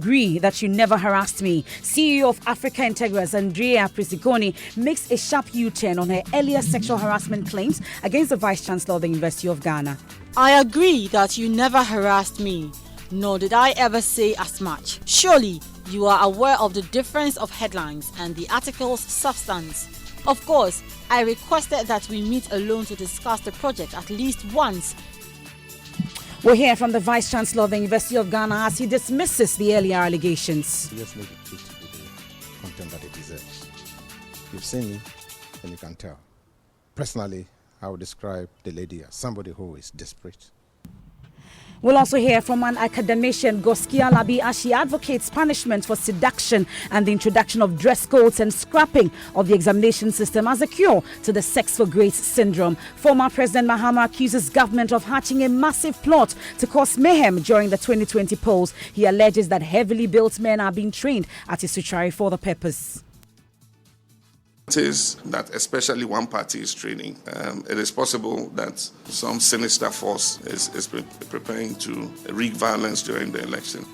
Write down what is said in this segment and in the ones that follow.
agree that you never harassed me. CEO of Africa Integras, Andrea Pisciconi, makes a sharp U-turn on her earlier sexual harassment claims against the Vice Chancellor of the University of Ghana. I agree that you never harassed me, nor did I ever say as much. Surely, you are aware of the difference of headlines and the article's substance. Of course, I requested that we meet alone to discuss the project at least once. We'll hear from the Vice Chancellor of the University of Ghana as he dismisses the earlier allegations. Just make it fit with the content that it deserves. You've seen me, and you can tell. Personally, I would describe the lady as somebody who is desperate. We'll also hear from an academician, Goskia Labi, as she advocates punishment for seduction and the introduction of dress codes and scrapping of the examination system as a cure to the sex for grace syndrome. Former President Mahama accuses government of hatching a massive plot to cause mayhem during the 2020 polls. He alleges that heavily built men are being trained at Isuchari for the purpose. Is that especially one party is training. It is possible that some sinister force is preparing to wreak violence during the election.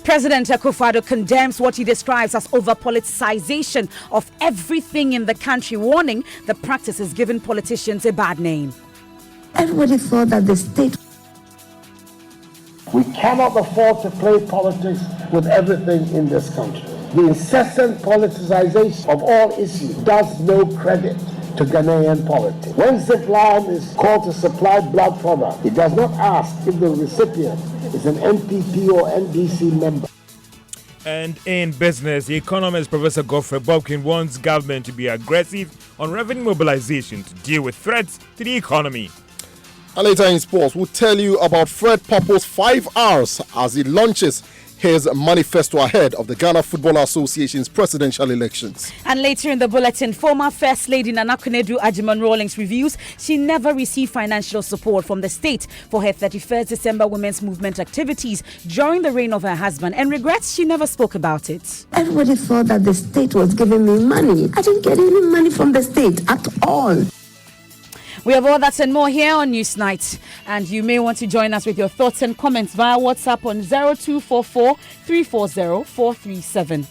President Akufo-Addo condemns what he describes as over-politicization of everything in the country, warning the practice is giving politicians a bad name. Everybody thought that the state... We cannot afford to play politics with everything in this country. The incessant politicization of all issues does no credit to Ghanaian politics. When Zipline is called to supply blood product, it does not ask if the recipient is an NPP or NDC member. And in business, the economist Professor Godfrey Bobkin wants government to be aggressive on revenue mobilization to deal with threats to the economy. And later in sports, we'll tell you about Fred Papo's 5 hours as he launches his manifesto ahead of the Ghana Football Association's presidential elections. And later in the bulletin, former First Lady Nana Akufo-Addo Agyeman Rawlings reviews she never received financial support from the state for her 31st December Women's Movement activities during the reign of her husband and regrets she never spoke about it. Everybody thought that the state was giving me money. I didn't get any money from the state at all. We have all that and more here on Newsnight. And you may want to join us with your thoughts and comments via WhatsApp on 0244 340 437.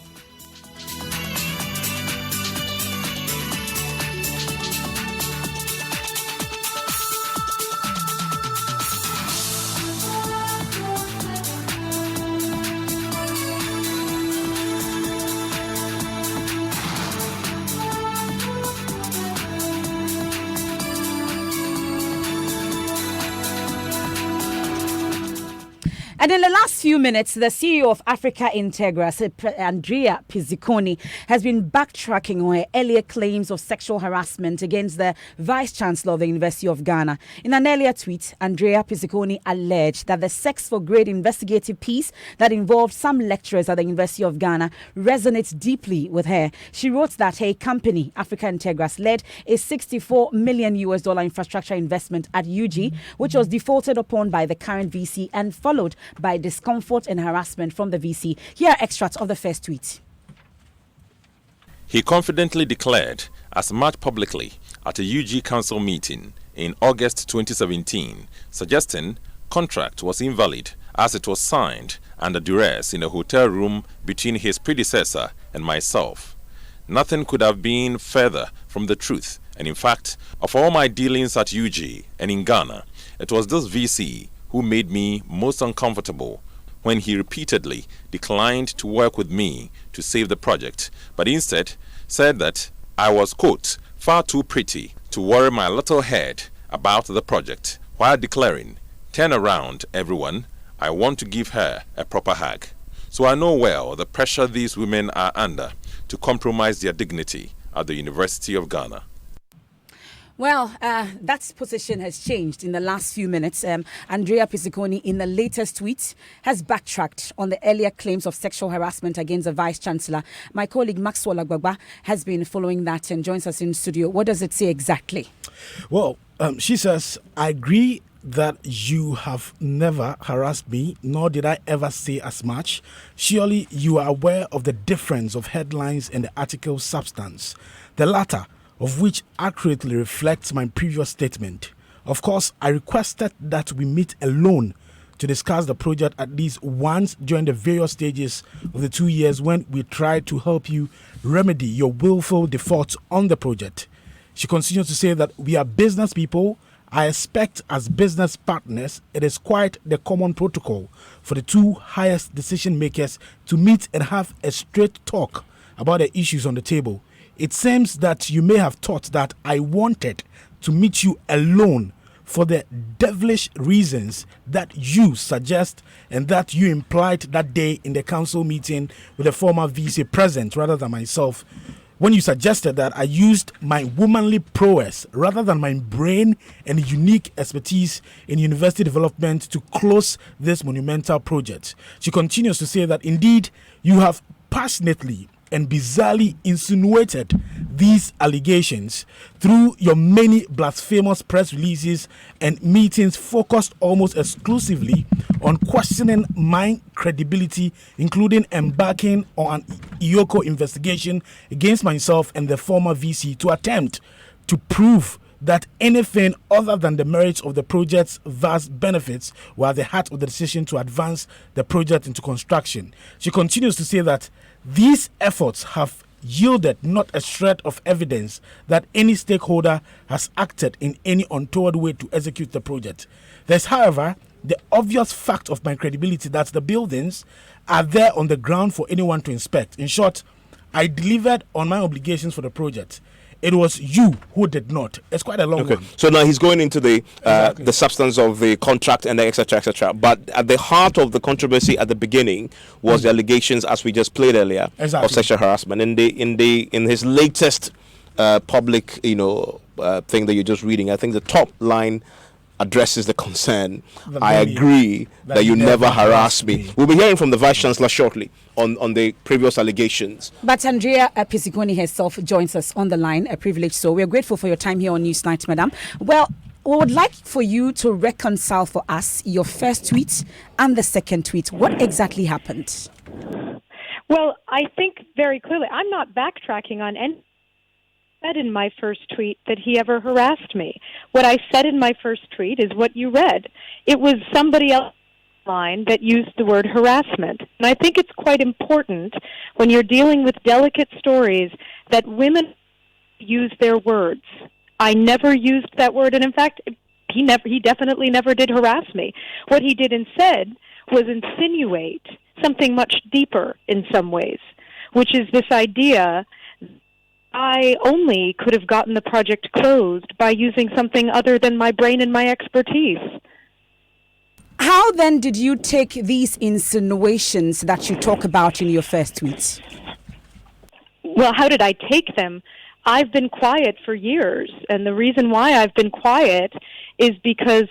And in the last few minutes, the CEO of Africa Integras, Andrea Pisciconi, has been backtracking on her earlier claims of sexual harassment against the Vice Chancellor of the University of Ghana. In an earlier tweet, Andrea Pisciconi alleged that the Sex for Grade investigative piece that involved some lecturers at the University of Ghana resonates deeply with her. She wrote that her company, Africa Integras, led a $64 million infrastructure investment at UG, which was defaulted upon by the current VC and followed by discomfort and harassment from the VC. Here are extracts of the first tweet. He confidently declared as much publicly at a UG Council meeting in August 2017, suggesting contract was invalid as it was signed under duress in a hotel room between his predecessor and myself. Nothing could have been further from the truth, and in fact, of all my dealings at UG and in Ghana, it was this VC who made me most uncomfortable when he repeatedly declined to work with me to save the project, but instead said that I was, quote, far too pretty to worry my little head about the project, while declaring, turn around, everyone, I want to give her a proper hug. So I know well the pressure these women are under to compromise their dignity at the University of Ghana. Well, that position has changed in the last few minutes. Andrea Pisciconi, in the latest tweet, has backtracked on the earlier claims of sexual harassment against the Vice Chancellor. My colleague Maxwell Agbagba has been following that and joins us in studio. What does it say exactly? Well, she says, I agree that you have never harassed me, nor did I ever say as much. Surely you are aware of the difference of headlines and the article's substance. The latter of which accurately reflects my previous statement. Of course, I requested that we meet alone to discuss the project at least once during the various stages of the 2 years when we tried to help you remedy your willful defaults on the project. She continues to say that we are business people. I expect as business partners, it is quite the common protocol for the two highest decision makers to meet and have a straight talk about the issues on the table. It seems that you may have thought that I wanted to meet you alone for the devilish reasons that you suggest and that you implied that day in the council meeting with the former VC present rather than myself, when you suggested that I used my womanly prowess rather than my brain and unique expertise in university development to close this monumental project. She continues to say that indeed you have passionately and bizarrely insinuated these allegations through your many blasphemous press releases and meetings focused almost exclusively on questioning my credibility, including embarking on an IOCO investigation against myself and the former VC to attempt to prove that anything other than the merits of the project's vast benefits were at the heart of the decision to advance the project into construction. She continues to say that these efforts have yielded not a shred of evidence that any stakeholder has acted in any untoward way to execute the project. There's, however, the obvious fact of my credibility that the buildings are there on the ground for anyone to inspect. In short, I delivered on my obligations for the project. It was you who did not. It's quite a long one. So now he's going into the substance of the contract and et cetera, et cetera. But at the heart of the controversy at the beginning was the allegations, as we just played earlier, of sexual harassment. In his latest public, thing that you're just reading, I think the top line addresses the concern. I agree that you never harassed me. We'll be hearing from the Vice Chancellor shortly on the previous allegations. But Andrea Pizziconi herself joins us on the line, a privilege. So we're grateful for your time here on Newsnight, Madam. Well, we would like for you to reconcile for us your first tweet and the second tweet. What exactly happened? Well, I think very clearly, I'm not backtracking on any said in my first tweet that he ever harassed me. What I said in my first tweet is what you read. It was somebody else line that used the word harassment. And I think it's quite important when you're dealing with delicate stories that women use their words. I never used that word, and in fact, he definitely never did harass me. What he did instead was insinuate something much deeper in some ways, which is this idea I only could have gotten the project closed by using something other than my brain and my expertise. How then did you take these insinuations that you talk about in your first tweet? Well, how did I take them? I've been quiet for years, and the reason why I've been quiet is because,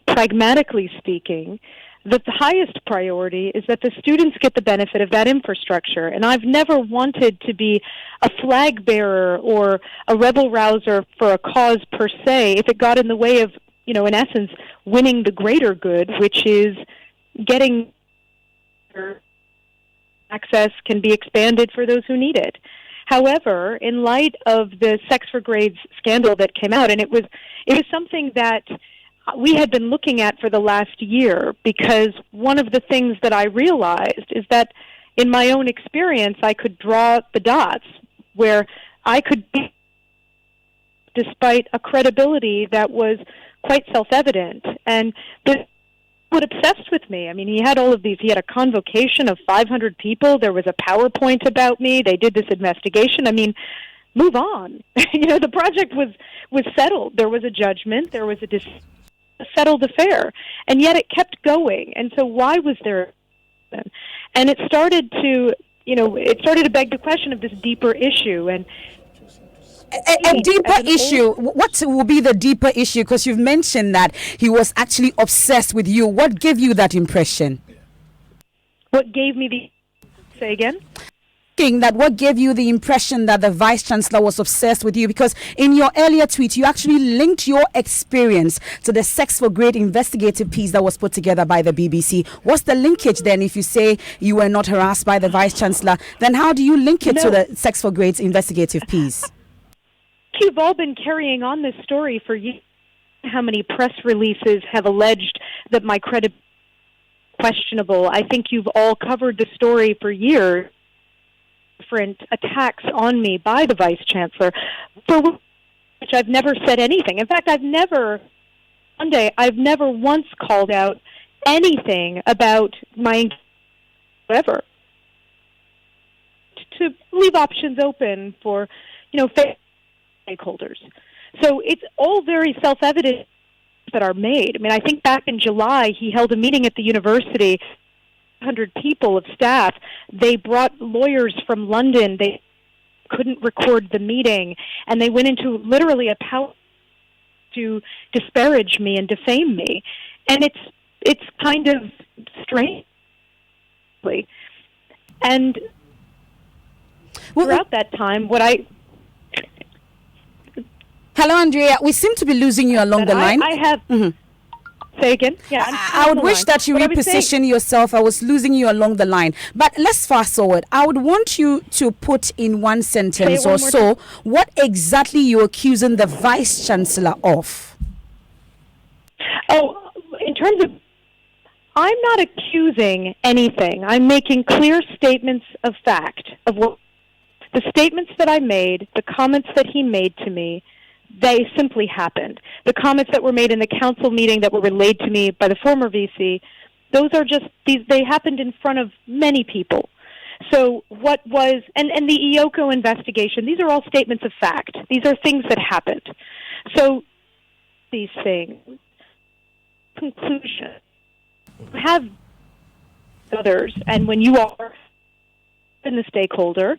pragmatically speaking, the highest priority is that the students get the benefit of that infrastructure. And I've never wanted to be a flag bearer or a rebel rouser for a cause per se if it got in the way of, in essence, winning the greater good, which is getting access can be expanded for those who need it. However, in light of the Sex for Grades scandal that came out, and it was something that we had been looking at for the last year, because one of the things that I realized is that in my own experience, I could draw the dots where I could be, despite a credibility that was quite self-evident. And what obsessed with me, he had all of these, he had a convocation of 500 people, there was a PowerPoint about me, they did this investigation. Move on. The project was settled. There was a judgment, there was a settled affair, and yet it kept going. And so why was there? And it started to beg the question of this deeper issue. And a deeper issue. What will be the deeper issue? Because you've mentioned that he was actually obsessed with you. What gave you that impression? What gave me the... Say again? What gave you the impression that the Vice Chancellor was obsessed with you? Because in your earlier tweet, you actually linked your experience to the Sex for Grade investigative piece that was put together by the BBC. What's the linkage then if you say you were not harassed by the Vice Chancellor? Then how do you link it to the Sex for Grades investigative piece? You've all been carrying on this story for years. how many press releases have alleged that my credibility is questionable. I think you've all covered the story for years. Different attacks on me by the Vice Chancellor, for which I've never said anything. In fact, I've never once called out anything about my whatever. To leave options open for, stakeholders. So it's all very self-evident that are made. I mean, I think back in July, he held a meeting at the university, 100 people of staff. They brought lawyers from London. They couldn't record the meeting, and they went into literally a power to disparage me and defame me. And it's kind of strange. And throughout that time, Hello, Andrea. We seem to be losing you along the line. I have... Say again? Yeah, I would wish that you reposition yourself. I was losing you along the line. But let's fast forward. I would want you to put in one sentence or so what exactly you're accusing the Vice Chancellor of. Oh, in terms of... I'm not accusing anything. I'm making clear statements of fact of what the statements that I made, the comments that he made to me. They simply happened. The comments that were made in the council meeting that were relayed to me by the former VC, those are just they happened in front of many people. So what was, and the EOCO investigation, these are all statements of fact. These are things that happened. So these things, conclusion, have others, and when you are in the stakeholder,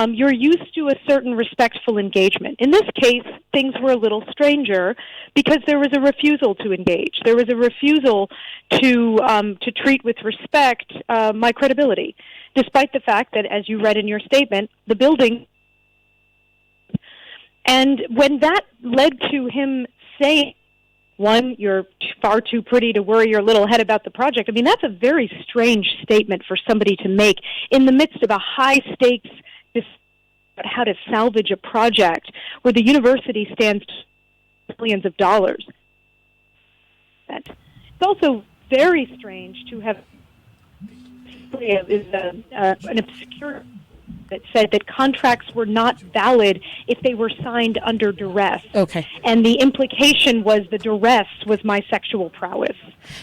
you're used to a certain respectful engagement. In this case, things were a little stranger because there was a refusal to engage. There was a refusal to treat with respect my credibility, despite the fact that, as you read in your statement, the building. And when that led to him saying, one, you're far too pretty to worry your little head about the project. I mean, that's a very strange statement for somebody to make in the midst of a high-stakes about how to salvage a project where the university stands billions of dollars. It's also very strange to have an obscure that said that contracts were not valid if they were signed under duress. Okay. And the implication was the duress was my sexual prowess.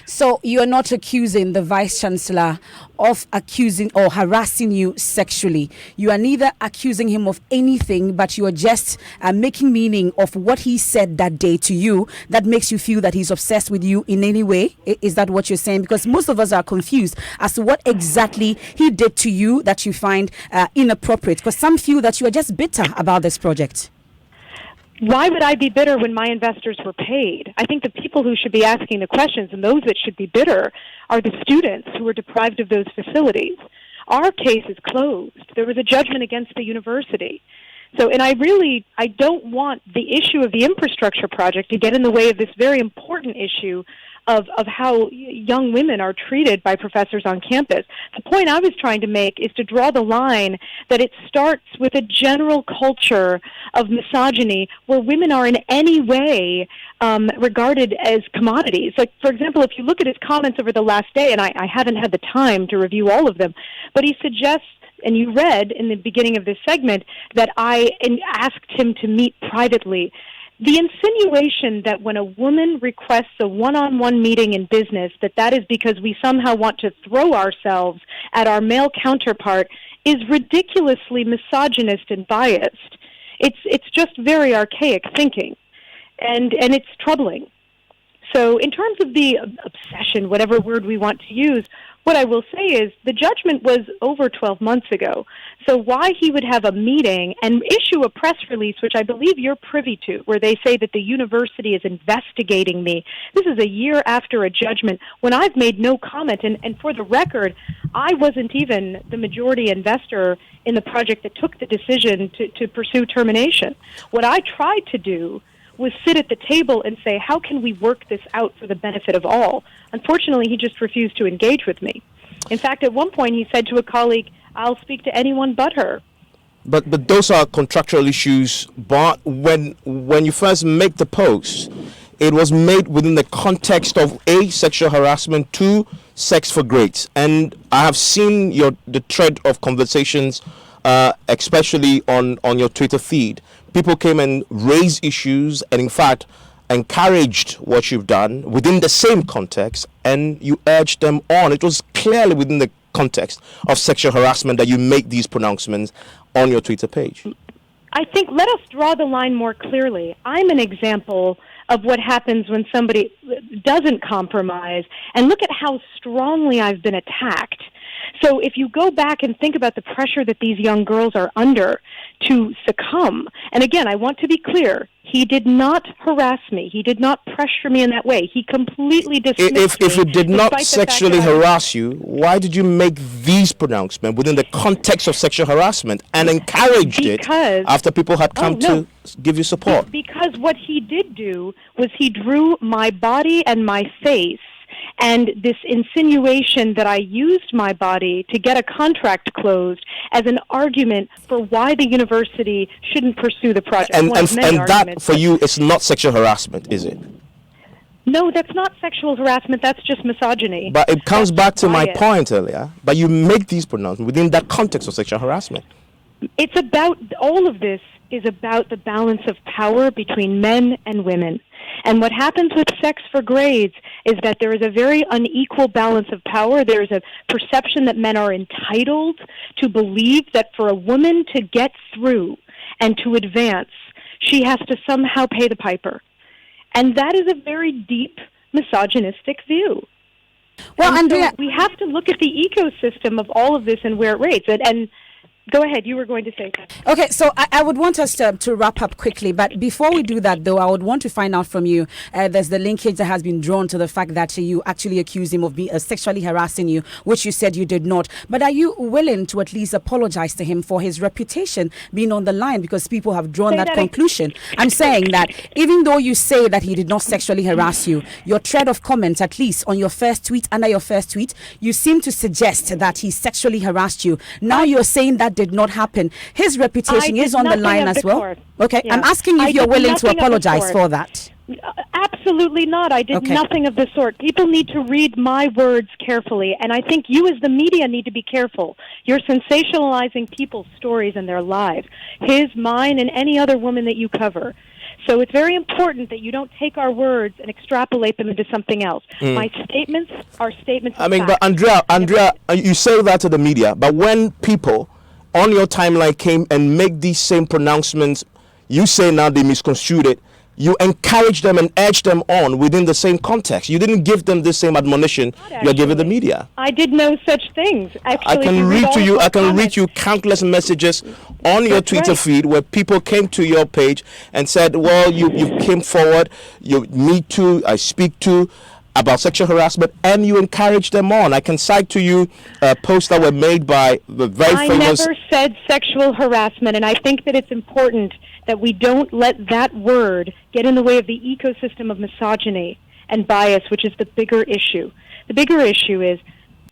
So you are not accusing the Vice Chancellor of accusing or harassing you sexually. You are neither accusing him of anything, but you are just making meaning of what he said that day to you that makes you feel that he's obsessed with you in any way. Is that what you're saying? Because most of us are confused as to what exactly he did to you that you find inappropriate, because some feel that you are just bitter about this project. Why would I be bitter when my investors were paid? I think the people who should be asking the questions and those that should be bitter are the students who were deprived of those facilities. Our case is closed. There was a judgment against the university. So, and I don't want the issue of the infrastructure project to get in the way of this very important issue of how young women are treated by professors on campus. The point I was trying to make is to draw the line that it starts with a general culture of misogyny where women are in any way regarded as commodities. Like, for example, if you look at his comments over the last day, and I haven't had the time to review all of them, but he suggests, and you read in the beginning of this segment, that I asked him to meet privately. The insinuation that when a woman requests a one-on-one meeting in business, that is because we somehow want to throw ourselves at our male counterpart is ridiculously misogynist and biased. It's just very archaic thinking, and it's troubling. So in terms of the obsession, whatever word we want to use, what I will say is the judgment was over 12 months ago. So why he would have a meeting and issue a press release, which I believe you're privy to, where they say that the university is investigating me. This is a year after a judgment when I've made no comment. And for the record, I wasn't even the majority investor in the project that took the decision to pursue termination. What I tried to do was sit at the table and say, how can we work this out for the benefit of all? Unfortunately, he just refused to engage with me. In fact, at one point he said to a colleague, I'll speak to anyone but her. But those are contractual issues. But when you first make the post, it was made within the context of A, sexual harassment, 2, sex for grades. And I have seen the thread of conversations, especially on your Twitter feed. People came and raised issues and in fact encouraged what you've done within the same context, and you urged them on. It was clearly within the context of sexual harassment that you make these pronouncements on your Twitter page. I think let us draw the line more clearly. I'm an example of what happens when somebody doesn't compromise, and look at how strongly I've been attacked. So if you go back and think about the pressure that these young girls are under to succumb, and again, I want to be clear, he did not harass me. He did not pressure me in that way. He completely dismissed me. If he did not sexually harass you, why did you make these pronouncements within the context of sexual harassment and encouraged it after people had come to give you support? Because what he did do was he drew my body and my face and this insinuation that I used my body to get a contract closed as an argument for why the university shouldn't pursue the project. And that, for you, is not sexual harassment, is it? No, that's not sexual harassment. That's just misogyny. But it comes back to my point earlier. But you make these pronouncements within that context of sexual harassment. It's about, all of this is about the balance of power between men and women. And what happens with sex for grades is that there is a very unequal balance of power. There is a perception that men are entitled to believe that for a woman to get through and to advance, she has to somehow pay the piper. And that is a very deep misogynistic view. Well, and Andrea, so we have to look at the ecosystem of all of this and where it rates. And go ahead, you were going to say something. Okay, so I would want us to wrap up quickly, but before we do that, though, I would want to find out from you, there's the linkage that has been drawn to the fact that you actually accused him of sexually harassing you, which you said you did not. But are you willing to at least apologize to him for his reputation being on the line, because people have drawn that conclusion? I'm saying that even though you say that he did not sexually harass you, your thread of comments, at least on your first tweet, under your first tweet, you seem to suggest that he sexually harassed you. Now you're saying that did not happen. His reputation is on the line as well. Okay, yeah. I'm asking if you're willing to apologize for that. Absolutely not. I did nothing of the sort. People need to read my words carefully, and I think you as the media need to be careful. You're sensationalizing people's stories and their lives. His, mine, and any other woman that you cover. So it's very important that you don't take our words and extrapolate them into something else. My statements are statements of fact. But Andrea, you say that to the media, but when people on your timeline came and make these same pronouncements, you say now they misconstrued it, you encourage them and urge them on within the same context. You didn't give them the same admonition you're giving the media. I did no such things. Actually, I can read you countless messages on your Twitter feed where people came to your page and said, well, you came forward, me too, I speak to, about sexual harassment, and you encourage them on. I can cite to you posts that were made by the very famous... I never said sexual harassment, and I think that it's important that we don't let that word get in the way of the ecosystem of misogyny and bias, which is the bigger issue. The bigger issue is,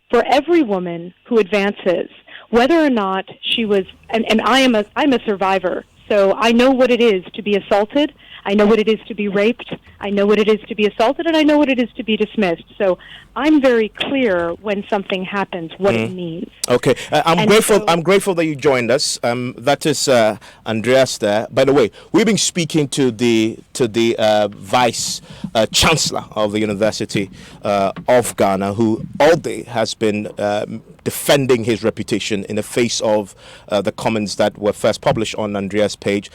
for every woman who advances, whether or not she was... And I'm a survivor, so I know what it is to be assaulted. I know what it is to be raped. I know what it is to be assaulted, and I know what it is to be dismissed. So I'm very clear when something happens what it means. Okay, I'm grateful that you joined us. That is Andreas there. By the way, we've been speaking to the vice chancellor of the University of Ghana, who all day has been defending his reputation in the face of the comments that were first published on Andreas' page.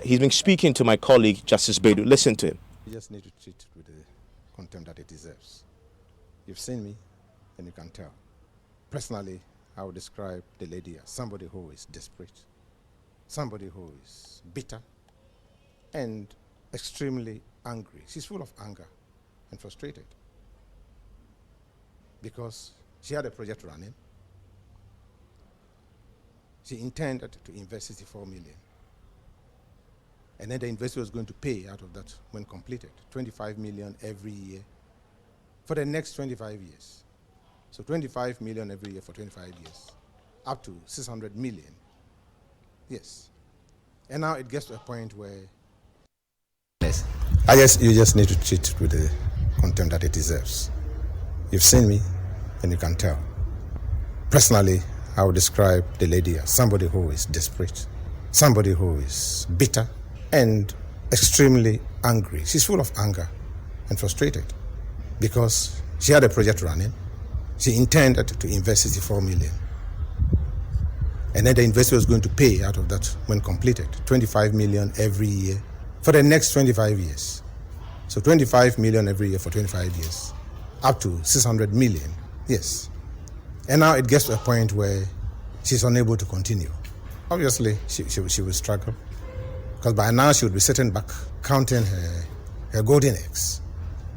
He's been speaking to my colleague, Justice Bedu. Listen to him. You just need to treat it with the contempt that it deserves. You've seen me, and you can tell. Personally, I would describe the lady as somebody who is desperate, somebody who is bitter, and extremely angry. She's full of anger and frustrated because she had a project running. She intended to invest 64 million. And then the investor was going to pay out of that when completed, 25 million every year for the next 25 years. So 25 million every year for 25 years, up to 600 million. Yes. And now it gets to a point where... You just need to treat it with the contempt that it deserves. You've seen me, and you can tell. Personally, I would describe the lady as somebody who is desperate, somebody who is bitter, and extremely angry. She's full of anger and frustrated because she had a project running. She intended to invest 64 million. And then the investor was going to pay out of that when completed, 25 million every year for the next 25 years. So 25 million every year for 25 years, up to 600 million, yes. And now it gets to a point where she's unable to continue. Obviously, she will struggle, because by now she would be sitting back counting her golden eggs.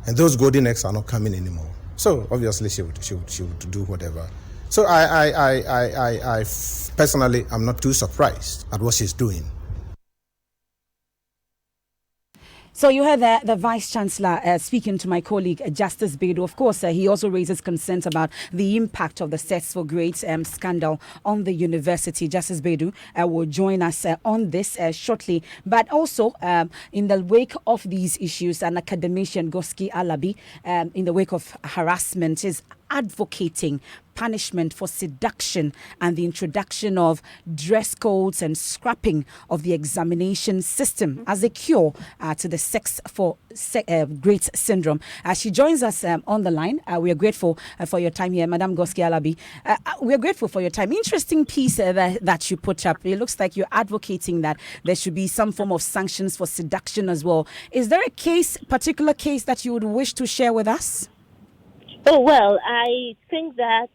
And those golden eggs are not coming anymore. So obviously she would do whatever. So I personally, I'm not too surprised at what she's doing. So you heard the Vice Chancellor speaking to my colleague Justice Bedu. Of course, he also raises concerns about the impact of the Sets for Grades scandal on the university. Justice Bedu will join us on this shortly. But also, in the wake of these issues, an academician, Goski Alabi, in the wake of harassment, is advocating punishment for seduction and the introduction of dress codes and scrapping of the examination system as a cure to the sex for grades syndrome. She joins us on the line. We are grateful for your time here, Madam Goski Alabi. We are grateful for your time. Interesting piece that you put up. It looks like you're advocating that there should be some form of sanctions for seduction as well. Is there a particular case that you would wish to share with us? Oh, well, I think that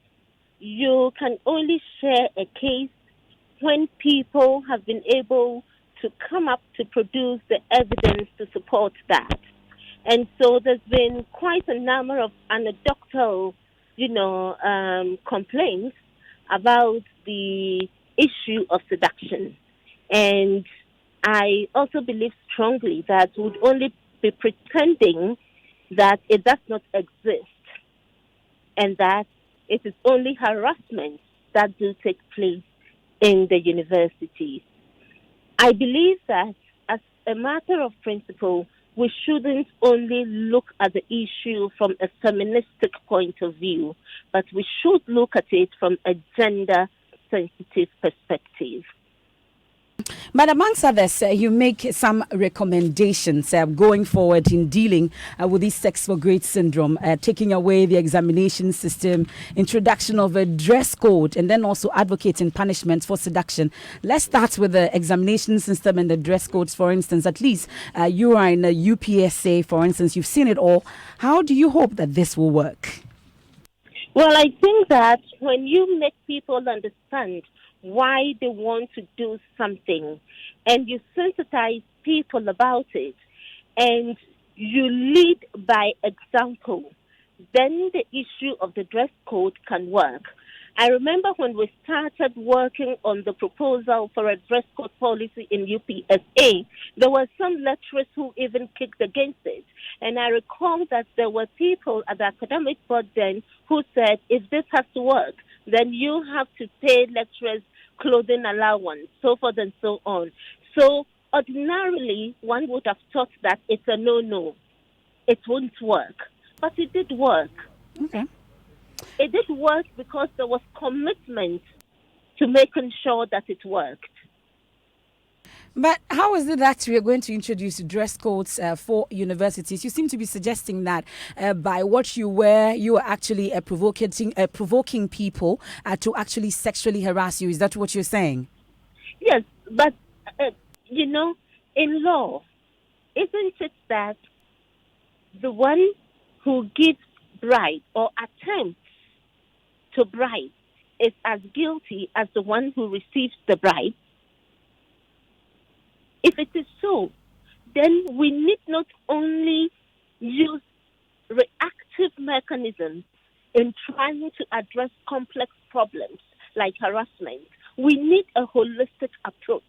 you can only share a case when people have been able to come up to produce the evidence to support that. And so there's been quite a number of anecdotal, complaints about the issue of seduction. And I also believe strongly that we would only be pretending that it does not exist, and that it is only harassment that do take place in the universities. I believe that as a matter of principle, we shouldn't only look at the issue from a feministic point of view, but we should look at it from a gender-sensitive perspective. But amongst others, you make some recommendations going forward in dealing with this sex for grades syndrome, taking away the examination system, introduction of a dress code, and then also advocating punishments for seduction. Let's start with the examination system and the dress codes, for instance. At least you are in a UPSA, for instance. You've seen it all. How do you hope that this will work? Well, I think that when you make people understand why they want to do something, and you sensitize people about it, and you lead by example, then the issue of the dress code can work. I remember when we started working on the proposal for a dress code policy in UPSA, there were some lecturers who even kicked against it. And I recall that there were people at the academic board then who said, if this has to work, then you have to pay lecturers clothing allowance, so forth and so on. So ordinarily, one would have thought that it's a no-no. It won't work. But it did work. Okay. It did work because there was commitment to making sure that it worked. But how is it that we are going to introduce dress codes for universities? You seem to be suggesting that by what you wear, you are actually provoking people to actually sexually harass you. Is that what you're saying? Yes, but, in law, isn't it that the one who gives bribe or attempts to bribe is as guilty as the one who receives the bribe? If it is so, then we need not only use reactive mechanisms in trying to address complex problems like harassment. We need a holistic approach.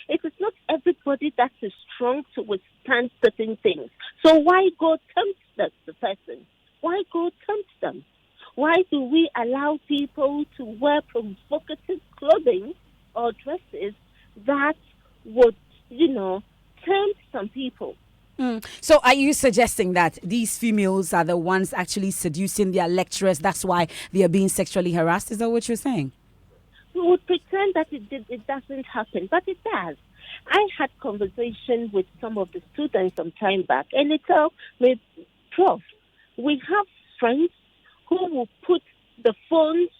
It is not everybody that is strong to withstand certain things. So why go tempt the person? Why go tempt them? Why do we allow people to wear provocative clothing or dresses that would tempt some people? So are you suggesting that these females are the ones actually seducing their lecturers? That's why they are being sexually harassed? Is that what you're saying? We would pretend that it doesn't happen, but it does. I had conversation with some of the students some time back, and they tell me, Prof, we have friends who will put the phones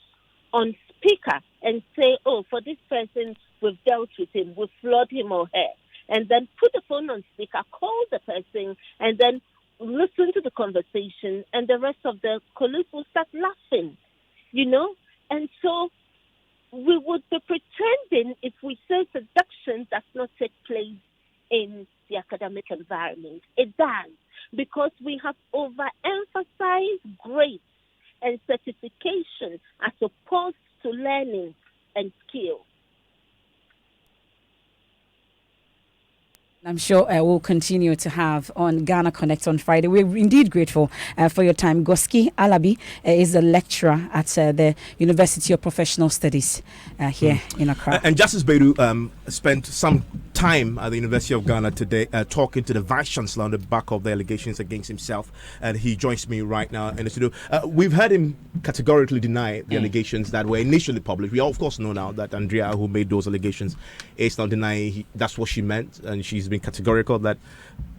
on speaker and say, oh, for this person, we've dealt with him, we've floored him or her, and then put the phone on speaker, call the person, and then listen to the conversation, and the rest of the colleagues will start laughing, And so we would be pretending if we say seduction does not take place in the academic environment. It does, because we have overemphasized grades and certification as opposed to learning and skill. I'm sure we'll continue to have on Ghana Connect on Friday. We're indeed grateful for your time. Goski Alabi is a lecturer at the University of Professional Studies here in Accra. And Justice Bedu spent some time at the University of Ghana today talking to the Vice Chancellor on the back of the allegations against himself. And he joins me right now in the studio. We've heard him categorically deny the allegations that were initially published. We of course know now that Andrea, who made those allegations, is not denying that's what she meant. And she's been categorical that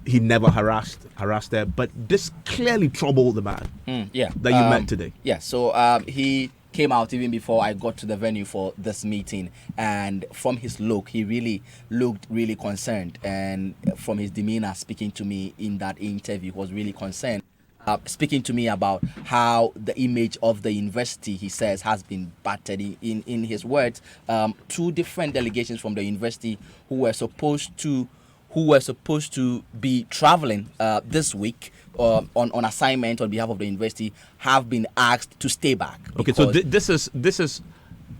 he never harassed her, but this clearly troubled the man that you met today. So he came out even before I got to the venue for this meeting, and from his look, he really looked really concerned, and from his demeanor speaking to me in that interview, he was really concerned. Speaking to me about how the image of the university, he says, has been battered. In his words, 2 different delegations from the university who were supposed to be traveling this week on assignment on behalf of the university have been asked to stay back. Okay, so this is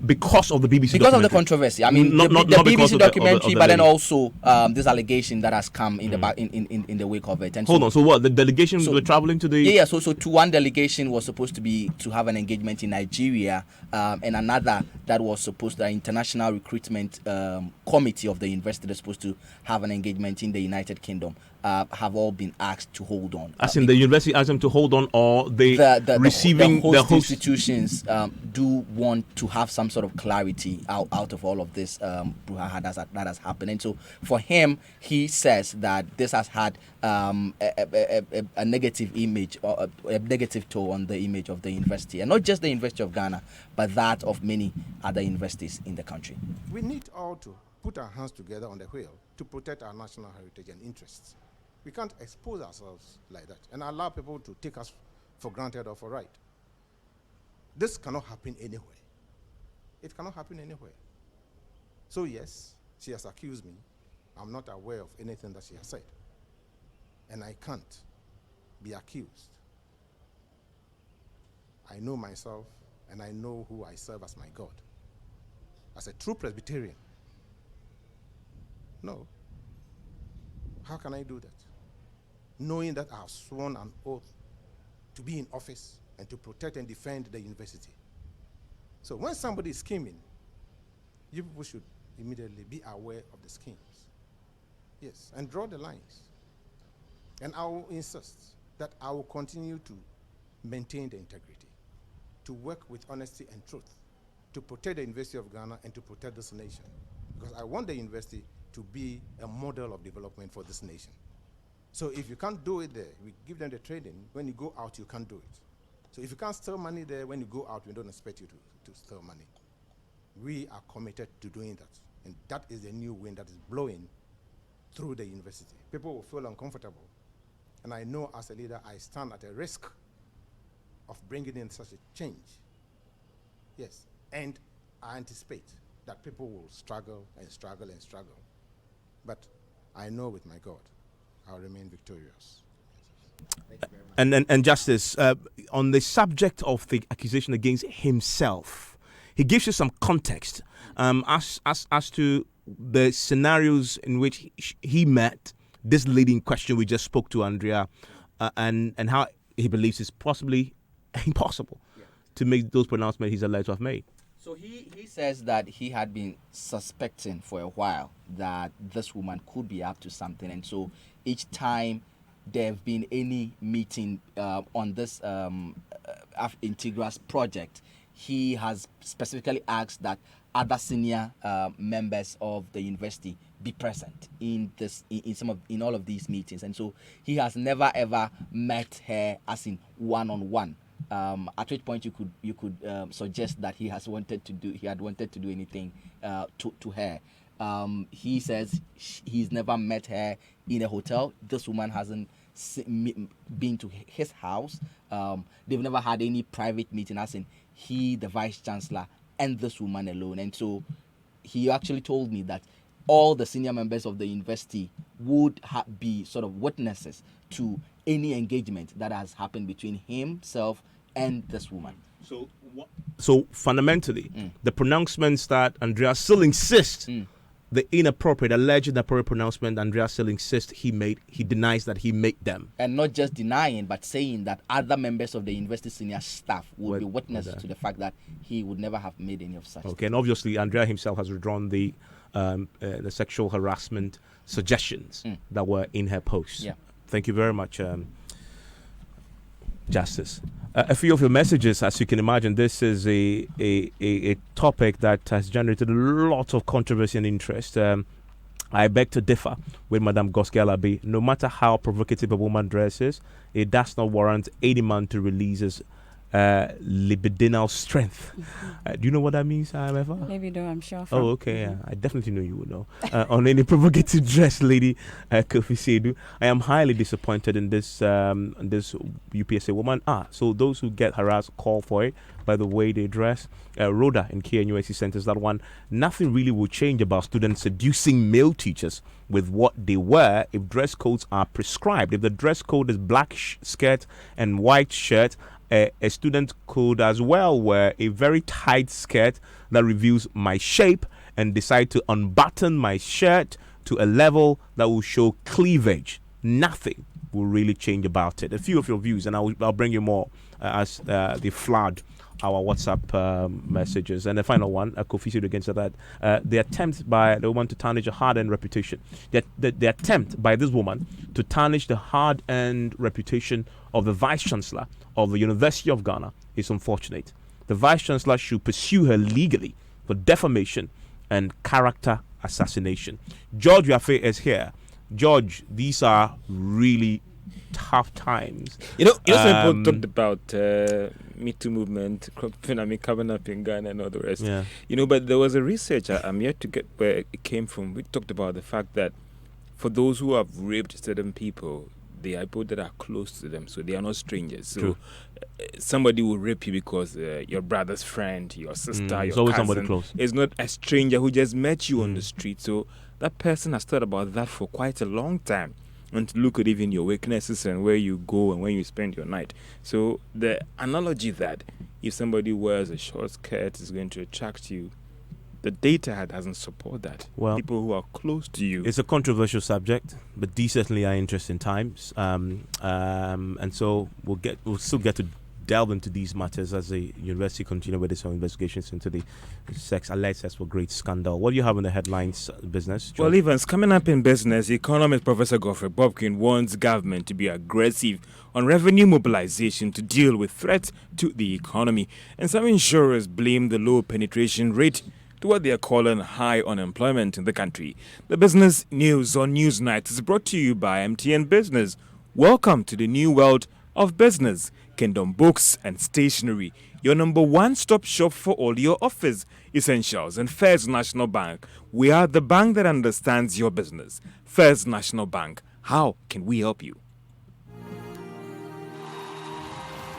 because of the BBC because of the controversy. I mean, not the BBC documentary, but then also this allegation that has come in the back in the wake of it. And hold on, so what? The delegation were traveling to the So one delegation was supposed to have an engagement in Nigeria, and another that was the International Recruitment Committee of the university that's supposed to have an engagement in the United Kingdom. Have all been asked to hold on. As in the university asked them to hold on, or the host institutions do want to have some sort of clarity out of all of this brouhaha that has happened. And so for him, he says that this has had a negative image, or a negative toll on the image of the university, and not just the University of Ghana, but that of many other universities in the country. We need all to put our hands together on the wheel to protect our national heritage and interests. We can't expose ourselves like that and allow people to take us for granted or for right. This cannot happen anywhere. It cannot happen anywhere. So yes, she has accused me. I'm not aware of anything that she has said. And I can't be accused. I know myself and I know who I serve as my God. As a true Presbyterian. No. How can I do that? Knowing that I have sworn an oath to be in office and to protect and defend the university. So when somebody is scheming, you people should immediately be aware of the schemes. Yes, and draw the lines. And I will insist that I will continue to maintain the integrity, to work with honesty and truth, to protect the University of Ghana and to protect this nation. Because I want the university to be a model of development for this nation. So if you can't do it there, we give them the training. When you go out, you can't do it. So if you can't steal money there, when you go out, we don't expect you to steal money. We are committed to doing that. And that is the new wind that is blowing through the university. People will feel uncomfortable. And I know as a leader, I stand at a risk of bringing in such a change. Yes, and I anticipate that people will struggle and struggle and struggle. But I know with my God, I'll remain victorious. Thank you very much. And Justice, on the subject of the accusation against himself, he gives you some context as to the scenarios in which he met this leading question we just spoke to Andrea, and how he believes it's possibly impossible to make those pronouncements he's alleged to have made. So he says that he had been suspecting for a while that this woman could be up to something, and so each time there have been any meeting on this Integras project, he has specifically asked that other senior members of the university be present in all of these meetings, and so he has never ever met her as in one-on-one. At which point you could suggest that he had wanted to do anything to her. He says he's never met her in a hotel. This woman hasn't been to his house. They've never had any private meeting, as in he, the vice chancellor, and this woman alone. And so he actually told me that all the senior members of the university would be sort of witnesses to any engagement that has happened between himself and this woman. So fundamentally, the pronouncements that Andrea still insists, the alleged inappropriate pronouncement Andrea still insists he made, he denies that he made them. And not just denying, but saying that other members of the university senior staff would be witnesses to the fact that he would never have made any of such. Okay, and obviously Andrea himself has withdrawn the sexual harassment suggestions that were in her post. Yeah. Thank you very much, Justice. A few of your messages, as you can imagine, this is a topic that has generated a lot of controversy and interest. I beg to differ with Madame Goski-Alabi. No matter how provocative a woman dresses, it does not warrant any man to release his libidinal strength. Do you know what that means, IMF? Libido, I'm sure. Oh, okay. Yeah. I definitely know you would know. On any provocative dress, Lady Kofi Sedu, I am highly disappointed in this UPSA woman. So those who get harassed call for it by the way they dress. Rhoda in KNUSC centers that one. Nothing really will change about students seducing male teachers with what they wear if dress codes are prescribed. If the dress code is black skirt and white shirt, a student could as well wear a very tight skirt that reveals my shape and decide to unbutton my shirt to a level that will show cleavage. Nothing will really change about it. A few of your views, and I'll bring you more as they flood our WhatsApp messages. And the final one, Kofi Sedu against that, the attempt by the woman to tarnish a hard-earned reputation. The attempt by this woman to tarnish the hard-earned reputation of the Vice-Chancellor of the University of Ghana is unfortunate. The Vice-Chancellor should pursue her legally for defamation and character assassination. George Yafe is here. George, these are really tough times. You know, some people talked about Me Too movement, coming up in Ghana and all the rest. Yeah. You know, but there was a research, I'm yet to get where it came from. We talked about the fact that for those who have raped certain people, they are people that are close to them, so they are not strangers. So somebody will rape you because your brother's friend, your sister, your always cousin somebody close. is not a stranger who just met you on the street. So that person has thought about that for quite a long time, and to look at even your weaknesses and where you go and when you spend your night. So the analogy that if somebody wears a short skirt is going to attract you, the data doesn't support that. Well, people who are close to you. It's a controversial subject, but these certainly are interesting times. And so we'll still get to delve into these matters as the university continue with its own investigations into the alleged sex for grade scandal. What do you have in the headlines, business? Well, Evans, coming up in business, economist Professor Godfrey Bobkin warns government to be aggressive on revenue mobilization to deal with threats to the economy. And some insurers blame the low penetration rate to what they are calling high unemployment in the country. The business news on Newsnight is brought to you by MTN Business. Welcome to the new world of business. Kingdom Books and Stationery, your number one stop shop for all your office essentials. And First National Bank, we are the bank that understands your business. First National Bank, how can we help you?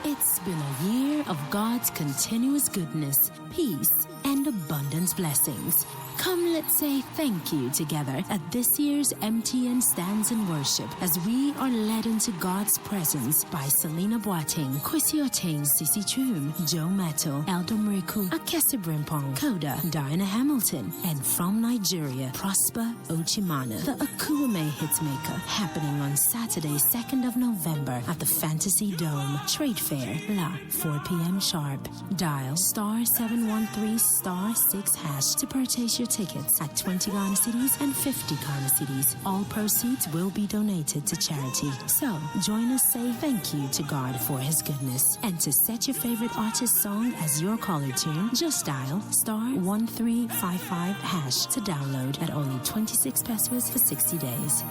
It's been a year of God's continuous goodness, peace, and abundance blessings. Come, let's say thank you together at this year's MTN Stands in Worship as we are led into God's presence by Selena Boateng, Kwesi Oteng, Sissy Chum, Joe Metto, Eldo Mriku, Akese Brimpong, Koda, Diana Hamilton, and from Nigeria, Prosper Ochimana, the Akuame Hitmaker, happening on Saturday, 2nd of November at the Fantasy Dome, Trade Fair, La, 4 p.m. sharp. Dial star 713 star 6 hash to purchase your tickets at 20 Ghana Cedis and 50 Ghana Cedis. All proceeds will be donated to charity. So, join us say thank you to God for his goodness. And to set your favorite artist song as your caller tune, just dial star 1355 hash to download at only 26 pesos for 60 days.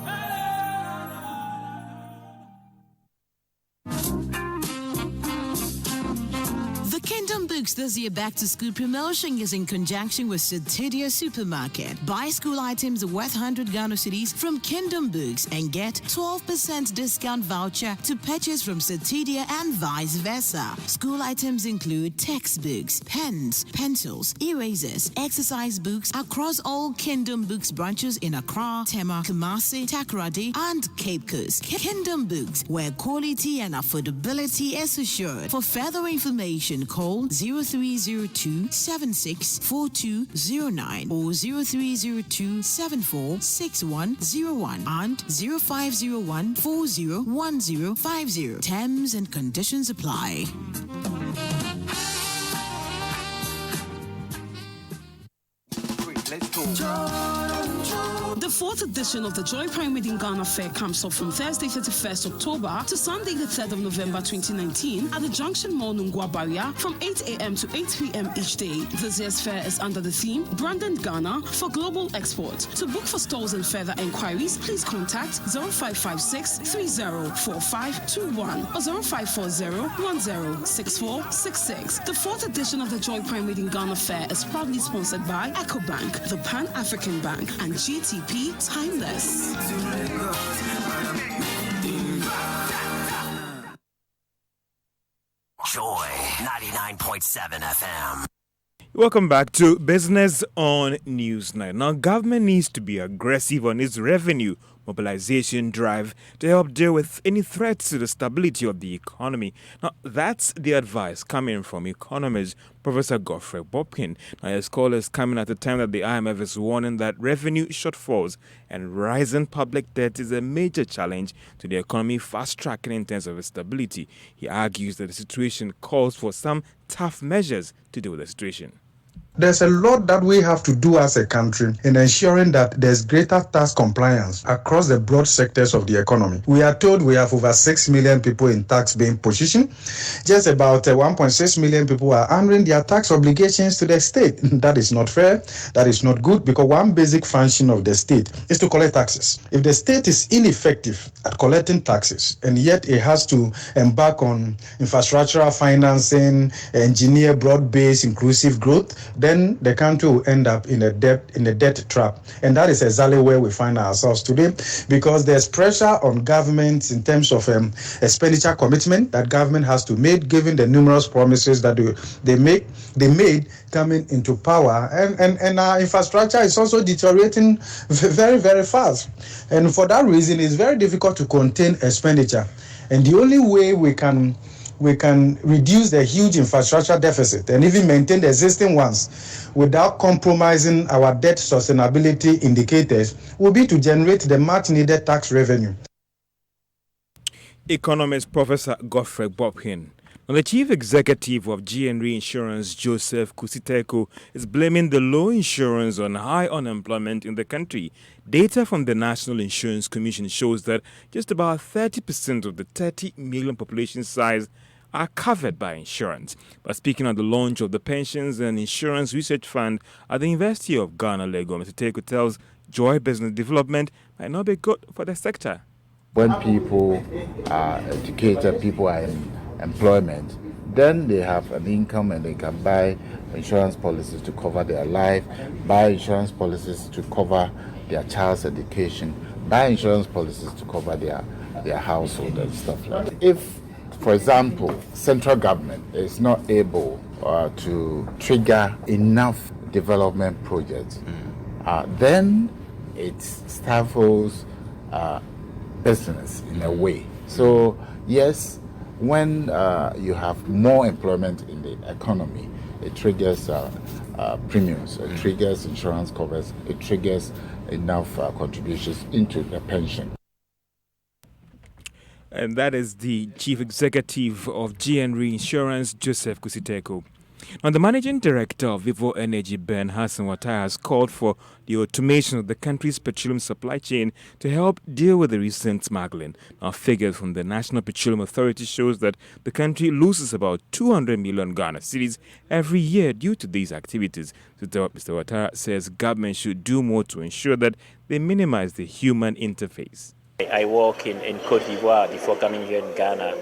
Kingdom Books this year back to school promotion is in conjunction with Citidia Supermarket. Buy school items worth 100 Ghana cedis from Kingdom Books and get 12% discount voucher to purchase from Citidia and vice versa. School items include textbooks, pens, pencils, erasers, exercise books across all Kingdom Books branches in Accra, Tema, Kumasi, Takoradi, and Cape Coast. Kingdom Books, where quality and affordability is assured. For further information, call 0302 764209 or 0302 746101 and 0501 401050. Terms and conditions apply. Let's go. The 4th edition of the Joy Prime Within Ghana Fair comes up from Thursday 31st October to Sunday the 3rd of November 2019 at the Junction Mall Nungwa Barrier from 8 a.m. to 8 p.m. each day. This year's fair is under the theme Branded Ghana for Global Export. To book for stalls and further enquiries, please contact 0556 304521 or 0540 106466. The 4th edition of the Joy Prime Within Ghana Fair is proudly sponsored by EcoBank, the Pan-African Bank, and GTP Timeless. Joy 99.7 FM. Welcome back to Business on Newsnight. Now, government needs to be aggressive on its revenue mobilization drive to help deal with any threats to the stability of the economy. Now, that's the advice coming from economist Professor Godfrey Bobkin. Now, his call is coming at a time that the IMF is warning that revenue shortfalls and rising public debt is a major challenge to the economy fast-tracking in terms of its stability. He argues that the situation calls for some tough measures to deal with the situation. There's a lot that we have to do as a country in ensuring that there's greater tax compliance across the broad sectors of the economy. We are told we have over 6 million people in tax-paying position. Just about 1.6 million people are honoring their tax obligations to the state. That is not fair. That is not good, because one basic function of the state is to collect taxes. If the state is ineffective at collecting taxes and yet it has to embark on infrastructural financing, engineer broad-based inclusive growth, then the country will end up in a debt trap. And that is exactly where we find ourselves today, because there's pressure on governments in terms of expenditure commitment that government has to make, given the numerous promises that they made coming into power. And our infrastructure is also deteriorating very, very fast. And for that reason, it's very difficult to contain expenditure. And the only way we can reduce the huge infrastructure deficit and even maintain the existing ones without compromising our debt sustainability indicators will be to generate the much needed tax revenue. Economist Professor Godfrey Bobkin. Now, the chief executive of GNRE Insurance, Joseph Kusiteko, is blaming the low insurance on high unemployment in the country. Data from the National Insurance Commission shows that just about 30% of the 30 million population size are covered by insurance. But speaking at the launch of the Pensions and Insurance Research Fund at the University of Ghana, Lagos, Mr. Teko tells Joy Business Development might not be good for the sector. When people are educated, people are in employment, then they have an income and they can buy insurance policies to cover their life, buy insurance policies to cover their child's education, buy insurance policies to cover their household and stuff like that. If, for example, central government is not able to trigger enough development projects, then it stifles business in a way. So yes, when you have more employment in the economy, it triggers premiums, it triggers insurance covers, it triggers enough contributions into the pension. And that is the Chief Executive of GN Reinsurance, Joseph Kusiteko. Now, the Managing Director of Vivo Energy, Ben Hassan Wataya, has called for the automation of the country's petroleum supply chain to help deal with the recent smuggling. Now, figures from the National Petroleum Authority shows that the country loses about 200 million Ghana cedis every year due to these activities. So Mr. Wataya says government should do more to ensure that they minimize the human interface. I work in Cote d'Ivoire before coming here in Ghana.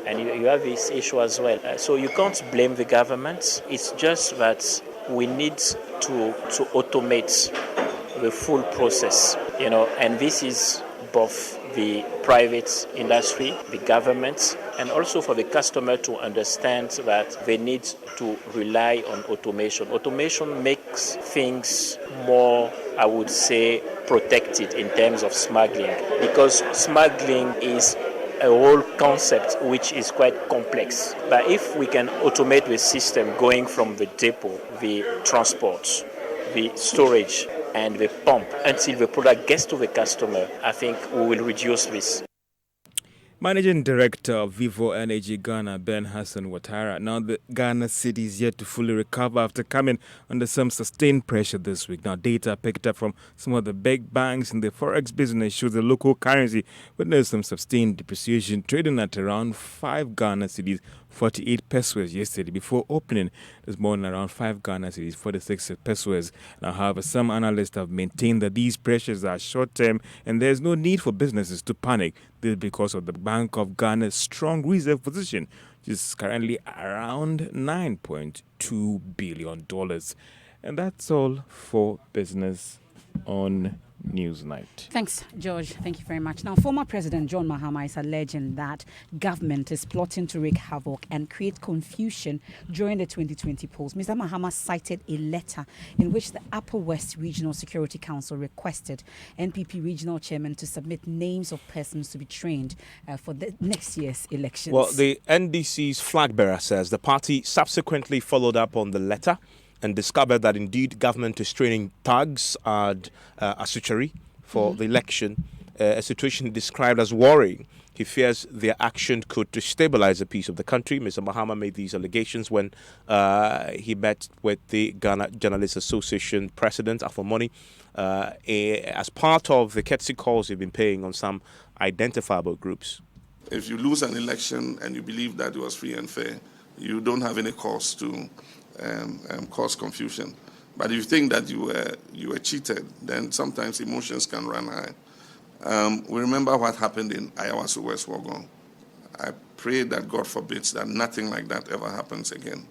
And you have this issue as well. So you can't blame the government. It's just that we need to automate the full process, and this is both the private industry, the government, and also for the customer to understand that they need to rely on automation. Automation makes things more, I would say, protected in terms of smuggling, because smuggling is a whole concept which is quite complex. But if we can automate the system going from the depot, the transport, the storage, and the pump until the product gets to the customer, I think we will reduce this. Managing Director of Vivo Energy Ghana, Ben Hassan Watara. Now, the Ghana city is yet to fully recover after coming under some sustained pressure this week. Now, data picked up from some of the big banks in the forex business shows the local currency witnessed some sustained depreciation, trading at around 5 Ghana cedis, 48 pesos yesterday before opening this morning around 5 Ghana cedis, 46 pesos. Now, however, some analysts have maintained that these pressures are short-term and there's no need for businesses to panic. This is because of the Bank of Ghana's strong reserve position, which is currently around $9.2 billion. And that's all for Business on Newsnight. Thanks, George. Thank you very much. Now, former President John Mahama is alleging that government is plotting to wreak havoc and create confusion during the 2020 polls. Mr. Mahama cited a letter in which the Upper West Regional Security Council requested NPP regional chairman to submit names of persons to be trained for the next year's elections. Well, the NDC's flag bearer says the party subsequently followed up on the letter and discovered that indeed government is training thugs at Asuchari for the election, a situation described as worrying. He fears their action could destabilize the peace of the country. Mr. Mahama made these allegations when he met with the Ghana Journalists Association president, Afomoni, as part of the courtesy calls they've been paying on some identifiable groups. If you lose an election and you believe that it was free and fair, you don't have any cause to cause confusion. But if you think that you were cheated, then sometimes emotions can run high. We remember what happened in Ayawaso West Wuogon. I pray that God forbids that nothing like that ever happens again.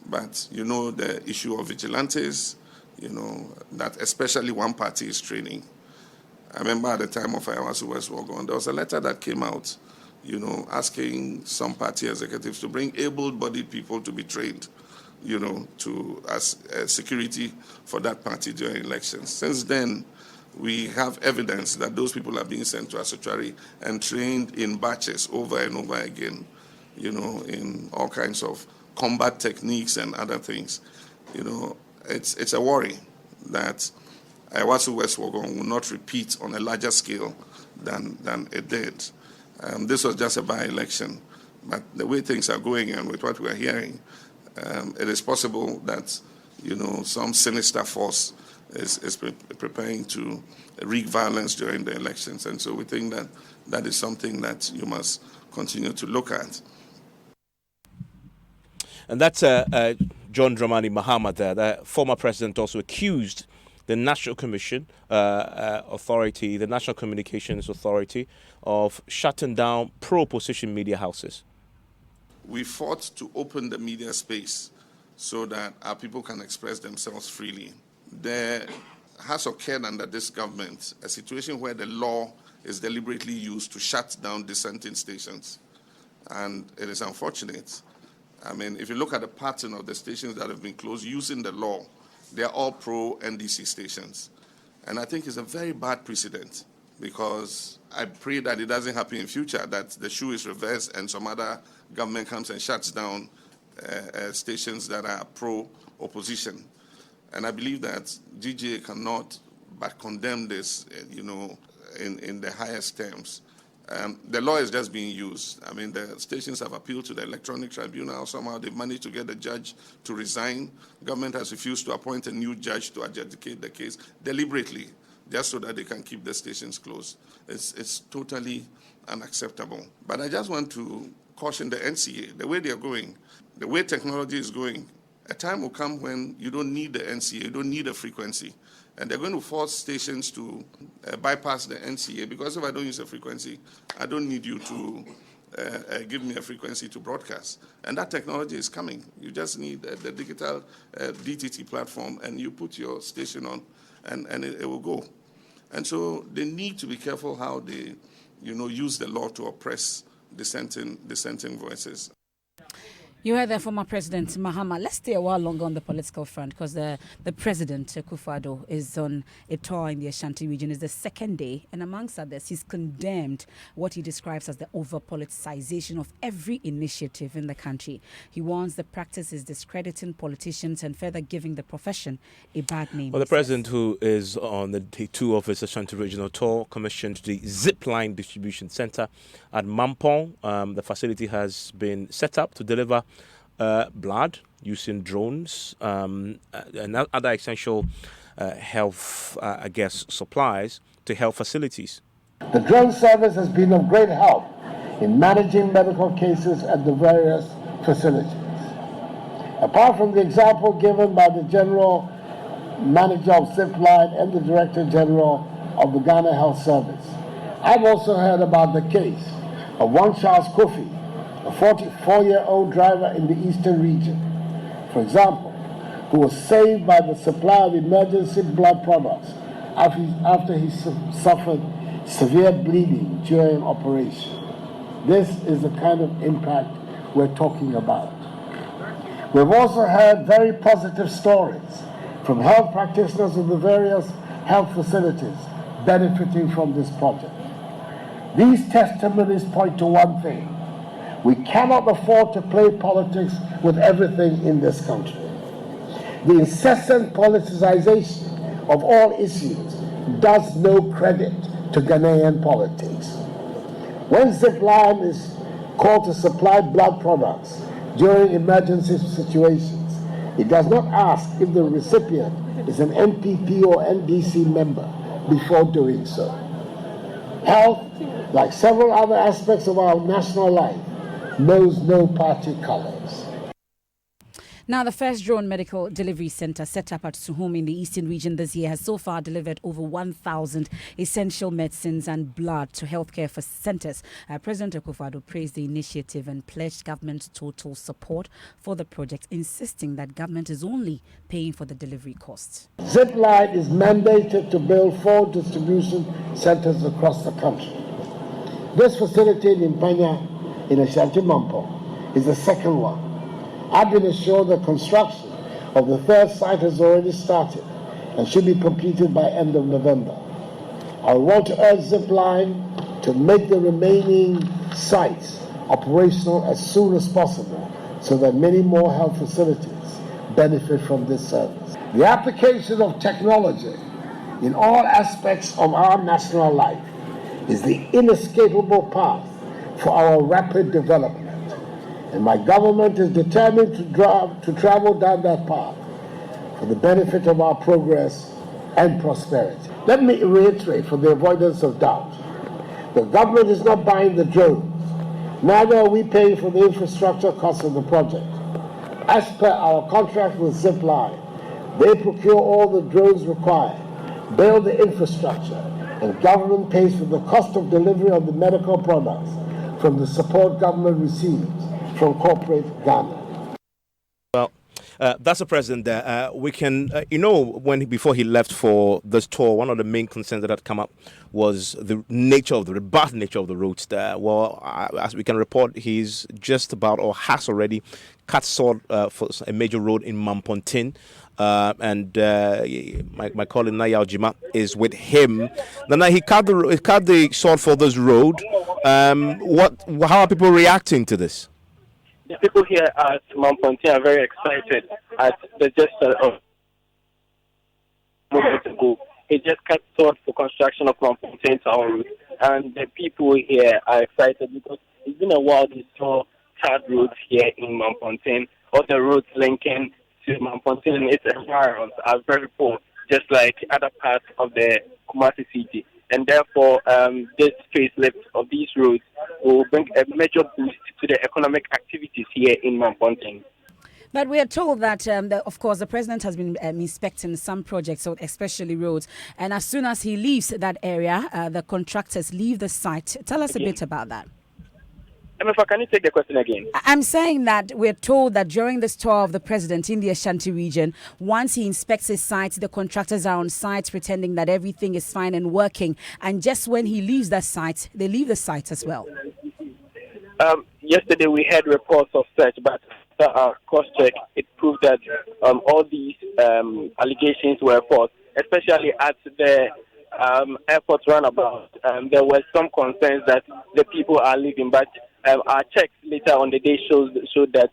But the issue of vigilantes, that especially one party is training. I remember at the time of Ayawaso West Wuogon, there was a letter that came out, asking some party executives to bring able-bodied people to be trained, as security for that party during elections. Since then, we have evidence that those people are being sent to Asuchari and trained in batches over and over again, in all kinds of combat techniques and other things. It's a worry that Ayawaso West Wuogon will not repeat on a larger scale than it did. This was just a by-election, but the way things are going and with what we are hearing, it is possible that, some sinister force is preparing to wreak violence during the elections. And so we think that is something that you must continue to look at. And that's John Dramani Mahama there. The former president also accused the National Commission Authority, the National Communications Authority, of shutting down pro-opposition media houses. We fought to open the media space so that our people can express themselves freely. There has occurred under this government a situation where the law is deliberately used to shut down dissenting stations. And it is unfortunate. I mean, if you look at the pattern of the stations that have been closed using the law, they are all pro-NDC stations. And I think it's a very bad precedent, because I pray that it doesn't happen in future, that the shoe is reversed and some other government comes and shuts down stations that are pro-opposition. And I believe that GJA cannot but condemn this, in the highest terms. The law is just being used. I mean, the stations have appealed to the electronic tribunal. Somehow they've managed to get the judge to resign. Government has refused to appoint a new judge to adjudicate the case deliberately, just so that they can keep the stations closed. It's totally unacceptable. But I just want to caution the NCA, the way they are going, the way technology is going, a time will come when you don't need the NCA, you don't need a frequency. And they're going to force stations to bypass the NCA, because if I don't use a frequency, I don't need you to give me a frequency to broadcast. And that technology is coming. You just need the digital DTT platform, and you put your station on, and it will go. And so they need to be careful how they, use the law to oppress dissenting voices. You heard the former President Mahama. Let's stay a while longer on the political front, because the President, Akufo-Addo, is on a tour in the Ashanti region. It's the second day, and amongst others, he's condemned what he describes as the over-politicization of every initiative in the country. He warns the practice is discrediting politicians and further giving the profession a bad name. Well, the President, who is on the day 2 of his Ashanti regional tour, commissioned the Zipline Distribution Center at Mampong. The facility has been set up to deliver blood using drones and other essential health, supplies to health facilities. The drone service has been of great help in managing medical cases at the various facilities. Apart from the example given by the General Manager of Zipline and the Director General of the Ghana Health Service, I've also heard about the case of one Charles Kofi, a 44-year-old driver in the eastern region, for example, who was saved by the supply of emergency blood products after he suffered severe bleeding during an operation. This is the kind of impact we're talking about. We've also heard very positive stories from health practitioners of the various health facilities benefiting from this project. These testimonies point to one thing: we cannot afford to play politics with everything in this country. The incessant politicization of all issues does no credit to Ghanaian politics. When Zipline is called to supply blood products during emergency situations, it does not ask if the recipient is an MPP or NDC member before doing so. Health, like several other aspects of our national life, knows no party colors. Now, the first drone medical delivery center set up at Suhum in the eastern region this year has so far delivered over 1,000 essential medicines and blood to healthcare centers. President Akufo-Addo praised the initiative and pledged government total support for the project, insisting that government is only paying for the delivery costs. Zipline is mandated to build 4 distribution centers across the country. This facility in Impanya in Ashanti Mampong is the second one. I've been assured the construction of the third site has already started and should be completed by end of November. I want to urge Zipline to make the remaining sites operational as soon as possible so that many more health facilities benefit from this service. The application of technology in all aspects of our national life is the inescapable path for our rapid development. And my government is determined to travel down that path for the benefit of our progress and prosperity. Let me reiterate, for the avoidance of doubt, the government is not buying the drones, neither are we paying for the infrastructure costs of the project. As per our contract with Zipline, they procure all the drones required, build the infrastructure, and government pays for the cost of delivery of the medical products from the support government receives from corporate Ghana. Well, that's the president there. We can, before he left for this tour, one of the main concerns that had come up was the bad nature of the roads there. Well, as we can report, he's just about or has already cut short for a major road in Mampontin. And my colleague Naya Ojima is with him. Now he cut the short for this road. How are people reacting to this? The people here at Mampontin are very excited at the gesture of moments ago. He just cut short for construction of Mampontin Town Road. and the people here are excited because it's been a while they saw tarred roads here in Mampfontein. All the roads linking to Mampfontein and its environs are very poor, just like other parts of the Kumasi city. And therefore, this facelift of these roads will bring a major boost to the economic activities here in Mampfontein. But we are told that, of course, the president has been inspecting some projects, so especially roads. And as soon as he leaves that area, the contractors leave the site. Tell us a bit about that. MFA, can you take the question again? I'm saying that we're told that during this tour of the president in the Ashanti region, once he inspects his site, the contractors are on site pretending that everything is fine and working. And just when he leaves that site, they leave the site as well. Yesterday we had reports of such, but after our cross-check, it proved that all these allegations were false, especially at the airport runabout. There were some concerns that the people are leaving, but our checks later on the day showed that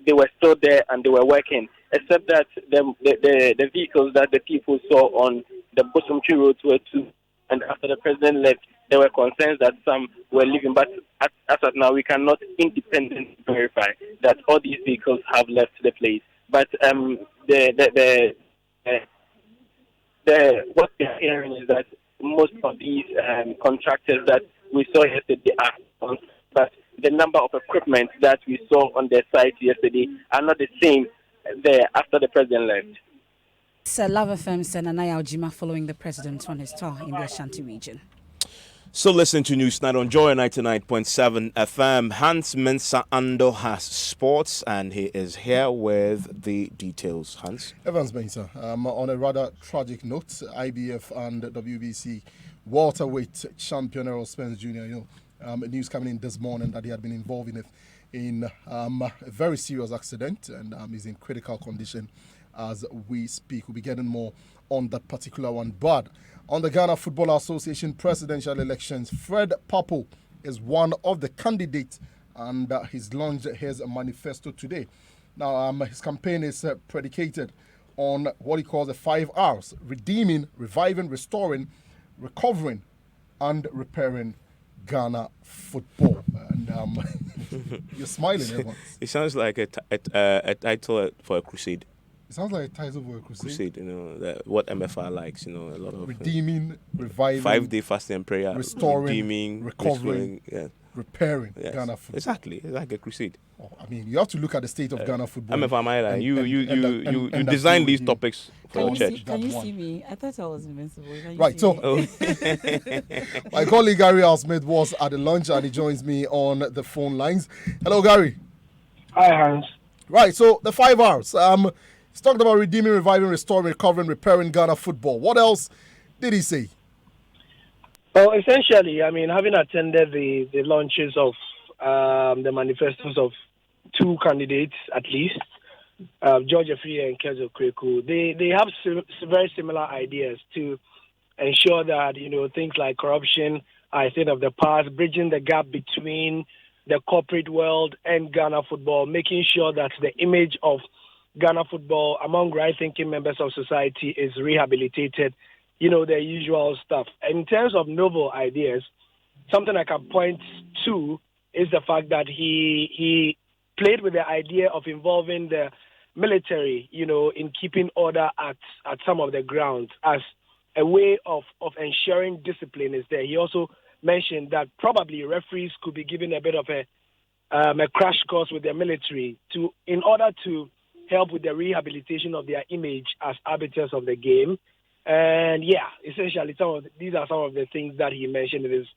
they were still there and they were working, except that the vehicles that the people saw on the Bosomchi roads were two, and after the president left, there were concerns that some were leaving, but as of now, we cannot independently verify that all these vehicles have left the place. But what we are hearing is that most of these contractors that we saw yesterday are on, but the number of equipment that we saw on their site yesterday are not the same there after the president left. Sir Lava Firm Senanaya Ojima following the president on his tour in the Ashanti region. So listen to News Night on Joy 99.7 FM. Hans Mensah Ando has sports and he is here with the details. Hans? Evans Mensah, on a rather tragic note, IBF and WBC welterweight champion Errol Spence Jr., news coming in this morning that he had been involved in a very serious accident and is in critical condition as we speak. We'll be getting more on that particular one. But on the Ghana Football Association presidential elections, Fred Papo is one of the candidates and he's launched his manifesto today. Now, his campaign is predicated on what he calls the 5 R's: redeeming, reviving, restoring, recovering, and repairing Ghana football. And you're smiling, Evans. It sounds like a title for a crusade. It sounds like a title for a crusade. What MFR likes, a lot of redeeming, reviving, 5-day fasting and prayer, restoring, redeeming, recovering, repairing Ghana football. Exactly, it's like a crusade. I mean, you have to look at the state of Ghana football. MFR, you designed these topics for the church. Can you see me? I thought I was invincible. Right, so my colleague Gary Al-Smith was at the lunch and he joins me on the phone lines. Hello, Gary. Hi, Hans. Right, so the 5 R's. He's talked about redeeming, reviving, restoring, recovering, repairing Ghana football. What else did he say? Well, essentially, I mean, having attended the launches of the manifestos of 2 candidates at least, George Afriyie and Kezo Kweku, they have very similar ideas to ensure that, things like corruption are a thing of the past, bridging the gap between the corporate world and Ghana football, making sure that the image of Ghana football among right-thinking members of society is rehabilitated, the usual stuff. In terms of novel ideas, something I can point to is the fact that he played with the idea of involving the military, in keeping order at some of the grounds as a way of ensuring discipline is there. He also mentioned that probably referees could be given a bit of a crash course with the military in order to help with the rehabilitation of their image as arbiters of the game. And essentially these are some of the things that he mentioned in his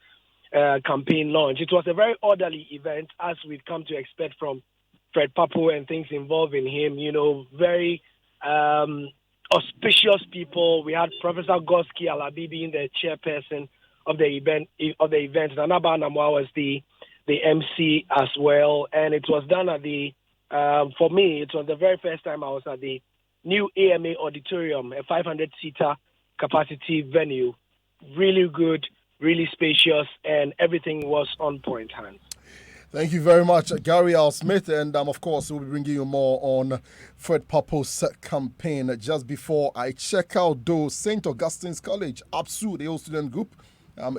campaign launch. It was a very orderly event, as we've come to expect from Fred Papo and things involving him. Very auspicious people. We had Professor Goski Alabi being the chairperson of the event. Nanaba Namwa was the MC as well, and it was done at the. For me, it was the very first time I was at the new AMA Auditorium, a 500-seater capacity venue. Really good, really spacious, and everything was on point, Hans. Thank you very much, Gary Al-Smith. And, of course, we'll be bringing you more on Fred Papo's campaign. Just before I check out, though, St. Augustine's College, APSU, the old student group,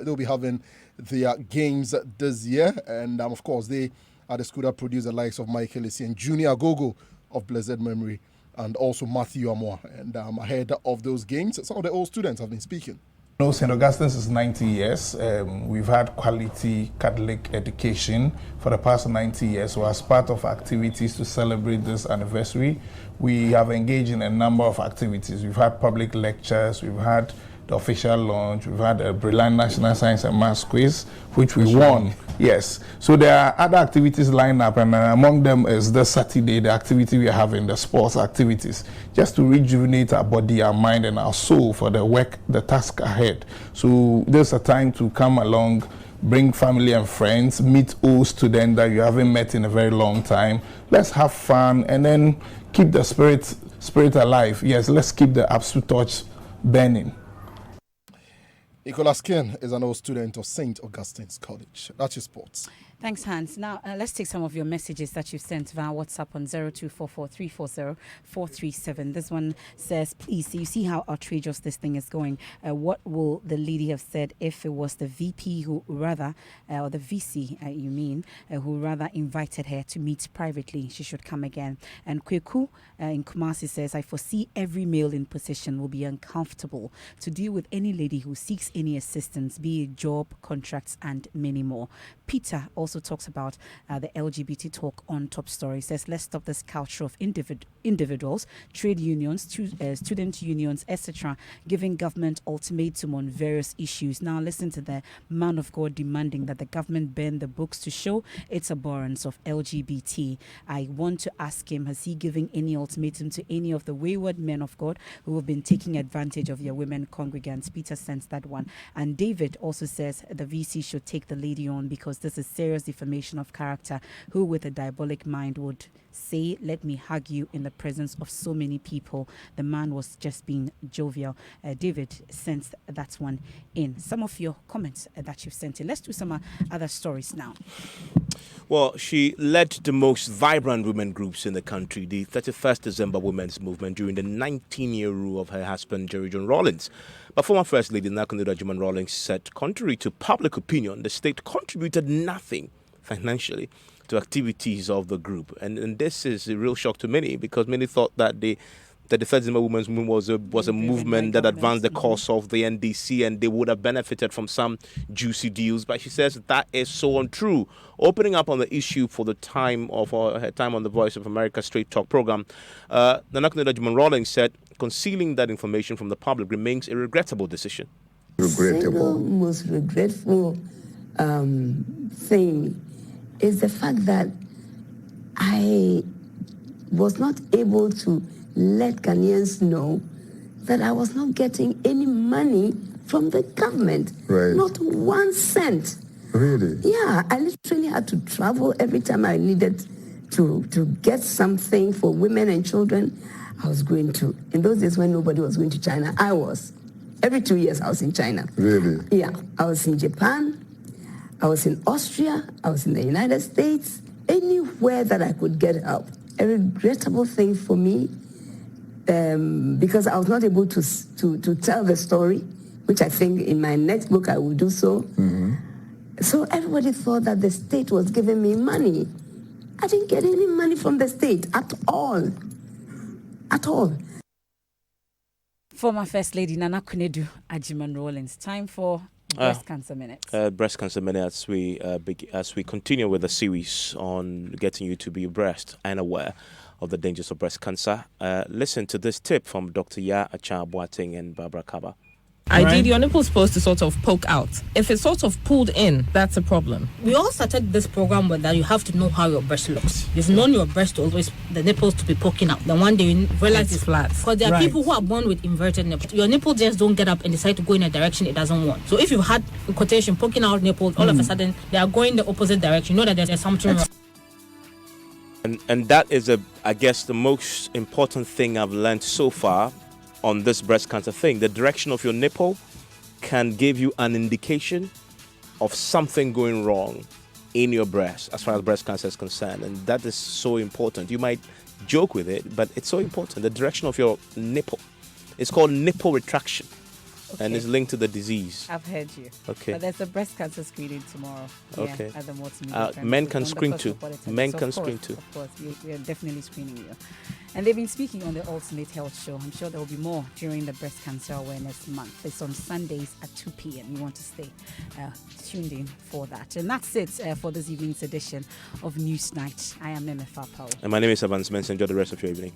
They'll be having their games this year. And, of course, they are the school that produced the likes of Michael Essien and Junior Agogo of blessed memory, and also Matthew Amoa. And ahead of those games, some of the old students have been speaking. St. Augustine's is 90 years. We've had quality Catholic education for the past 90 years. So as part of activities to celebrate this anniversary, we have engaged in a number of activities. We've had public lectures, we've had the official launch, we've had a Brilliant National Science and Maths quiz, which we won. Yes. So there are other activities lined up, and among them is this Saturday, the activity we are having, the sports activities, just to rejuvenate our body, our mind, and our soul for the work, the task ahead. So there's a time to come along, bring family and friends, meet old students that you haven't met in a very long time. Let's have fun, and then keep the spirit alive. Yes, let's keep the absolute torch burning. Nicholas Ken is an old student of St. Augustine's College. That's your sports. Thanks, Hans. Now, let's take some of your messages that you've sent via WhatsApp on 0244340437. This one says, please, you see how outrageous this thing is going. What will the lady have said if it was the VP who rather, or the VC, who rather invited her to meet privately? She should come again. And Kweku in Kumasi says, I foresee every male in position will be uncomfortable to deal with any lady who seeks any assistance, be it job, contracts, and many more. Peter also talks about the LGBT talk on Top Story. He says, let's stop this culture of individuals, trade unions, student unions, etc., giving government ultimatum on various issues. Now listen to the man of God demanding that the government burn the books to show its abhorrence of LGBT. I want to ask him, has he given any ultimatum to any of the wayward men of God who have been taking advantage of your women congregants? Peter sends that one. And David also says the VC should take the lady on because this is serious defamation of character. Who with a diabolic mind would say, let me hug you in the presence of so many people? The man was just being jovial. David sends that one in. Some of your comments that you've sent in. Let's do some other stories now. Well, she led the most vibrant women groups in the country, the 31st December Women's Movement, during the 19-year rule of her husband, Jerry John Rawlings. But former First Lady Nakundo Dajuman Rawlings said, contrary to public opinion, the state contributed nothing financially to activities of the group. And this is a real shock to many, because many thought that the 31st December Women's Movement was a movement that advanced the cause of the NDC, and they would have benefited from some juicy deals. But she says that is so untrue. Opening up on the issue for the time of her time on the Voice of America Straight Talk program, Nakundo Dajuman Rawlings said concealing that information from the public remains a regrettable decision. Regrettable. The most regretful thing is the fact that I was not able to let Ghanaians know that I was not getting any money from the government. Right. Not 1 cent. Really? Yeah, I literally had to travel every time I needed to get something for women and children. I was going to, in those days when nobody was going to China, I was. Every 2 years I was in China. Really? Yeah, I was in Japan, I was in Austria, I was in the United States, anywhere that I could get help. A regrettable thing for me, because I was not able to tell the story, which I think in my next book I will do so. Mm-hmm. So everybody thought that the state was giving me money. I didn't get any money from the state at all. At all. Former First Lady Nana Kunedu Dajuman Rawlings. Time for Breast Cancer Minute. Breast Cancer Minute, as we continue with the series on getting you to be abreast and aware of the dangers of breast cancer. Listen to this tip from Dr. Ya Achan Boateng and Barbara Kaba. Ideally, your nipple's supposed to sort of poke out. If it's sort of pulled in, that's a problem. We all started this program with that you have to know how your breast looks. You've known your breast to always, the nipples to be poking out. Then one day you realize it's flat. Because there are people who are born with inverted nipples. Your nipple just don't get up and decide to go in a direction it doesn't want. So if you've had a quotation poking out nipples, all of a sudden they are going the opposite direction. You know that there's something wrong. And that is, I guess, the most important thing I've learned so far on this breast cancer thing. The direction of your nipple can give you an indication of something going wrong in your breast as far as breast cancer is concerned. And that is so important. You might joke with it, but it's so important. The direction of your nipple. It's called nipple retraction. And it's linked to the disease. I've heard you. Okay. But there's a breast cancer screening tomorrow. Okay. At the multimedia. Men can screen too. Men can screen too. Of course, we are definitely screening you. And they've been speaking on the Ultimate Health Show. I'm sure there will be more during the Breast Cancer Awareness Month. It's on Sundays at 2 p.m. You want to stay tuned in for that. And that's it for this evening's edition of Newsnight. I am Meme Fapao. And my name is Evans Mensa. Enjoy the rest of your evening.